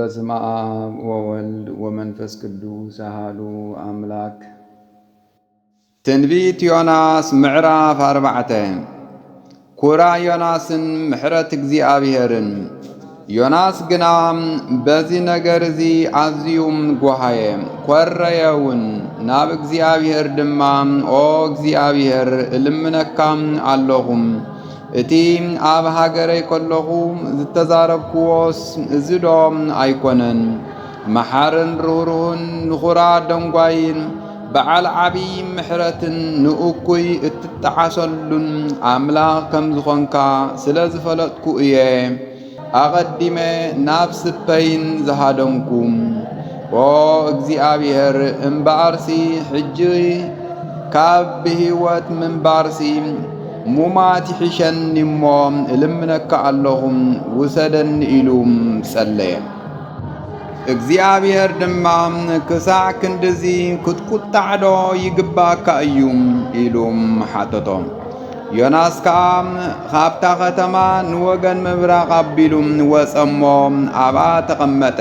በስመ አብ ወወልድ ወመንፈስ ቅዱስ አሐዱ አምላክ። ትንቢት ዮናስ ምዕራፍ 4 ኩራ ዮናስን ምሕረት እግዚአብሔርን። ዮናስ ግና በዚህ ነገር እዚ አዝዩም ጓሃየ ኮረየውን ናብ እግዚአብሔር ድማ ኦ እግዚአብሔር እልምነካም ኣለኹም እቲ ኣብ ሃገረይ ከለኹ ዝተዛረብክዎስ እዝዶም ኣይኮነን። መሓርን ርህሩህን ንኹራ ደንጓይን በዓል ዓብይ ምሕረትን ንእኩይ እትጠዓሰሉን ኣምላኽ ከም ዝኾንካ ስለ ዝፈለጥኩ እየ ኣቐዲመ ናብ ስፐይን ዝሃደንኩ። ኦ እግዚአብሔር እምበኣርሲ ሕጂ ካብ ብህይወት ምንባርሲ ሙማት ይሕሸኒ እሞ እልምነካ ኣለኹም ውሰደኒ ኢሉ ጸለየ። እግዚአብሔር ድማ ክሳዕ ክንድዚ ክትቁጣዕ ዶ ይግባእካ እዩ ኢሉ ሓተቶ። ዮናስ ከዓ ካብታ ከተማ ንወገን ምብራቕ ኣቢሉ ወጸሞ ኣብኣ ተቐመጠ።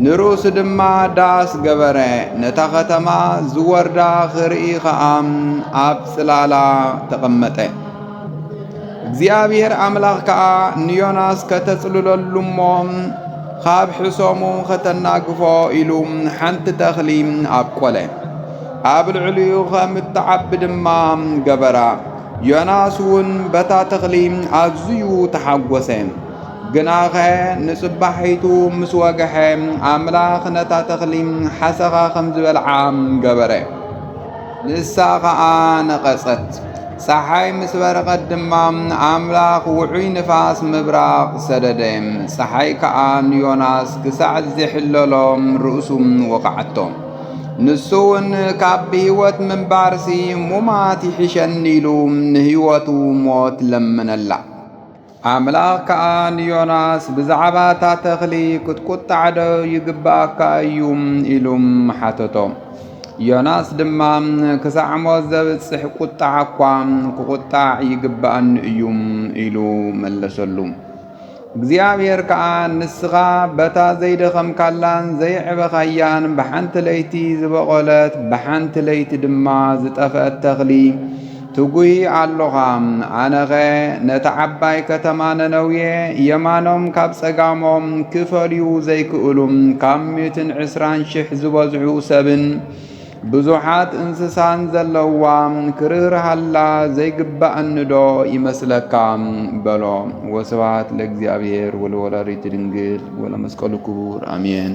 ንርእሱ ድማ ዳስ ገበረ። ነታ ከተማ ዝወርዳ ክርኢ ከዓ ኣብ ጽላላ ተቐመጠ። እግዚአብሔር ኣምላኽ ከዓ ንዮናስ ከተጽልለሉ እሞ ካብ ሕሶሙ ከተናግፎ ኢሉ ሓንቲ ተኽሊ ኣብቈለ። ኣብ ልዕሊኡ ከም እትዓቢ ድማ ገበራ። ዮናስ እውን በታ ተኽሊ ኣዝዩ ተሓጐሰ። ግናኸ ንጽባሒቱ ምስ ወግሐ ኣምላኽ ነታ ተኽሊ ሓሰኻ ከም ዝበልዓ ገበረ። ንሳ ከዓ ነቐጸት። ፀሓይ ምስ በረቐት ድማ ኣምላኽ ውዑይ ንፋስ ምብራቕ ሰደደ። ፀሓይ ከዓ ንዮናስ ክሳዕ ዘሕለሎም ርእሱ ወቃዓቶ። ንሱ እውን ካብ ብህይወት ምንባርሲ ሙማት ይሕሸኒ ኢሉ ንህይወቱ ሞት ለመነላ። ኣምላኽ ከዓ ንዮናስ ብዛዕባ እታ ተኽሊ ክትቁጣዕ ዶ ይግባእካ እዩ ኢሉ ሓተቶ። ዮናስ ድማ ክሳዕ ሞት ዘብጽሕ ቁጣዕ እኳ ክቁጣዕ ይግባአኒ እዩ ኢሉ መለሰሉ። እግዚአብሔር ከዓ ንስኻ በታ ዘይደኸምካላን ዘይዕበኻያን ብሓንቲ ለይቲ ዝበቖለት ብሓንቲ ለይቲ ድማ ዝጠፍአት ተኽሊ ትጉይ ኣለኻ። ኣነኸ ነታ ዓባይ ከተማ ነነውየ የማኖም ካብ ጸጋሞም ክፈልዩ ዘይክእሉ ካብ 120,000 ዝበዝሑ ሰብን ብዙሓት እንስሳን ዘለዋ ክርህርሃላ ዘይግባአኒ ዶ ይመስለካ በሎ። ወስብሐት ለእግዚአብሔር ወለወላዲቱ ድንግል ወለመስቀሉ ክቡር አሜን።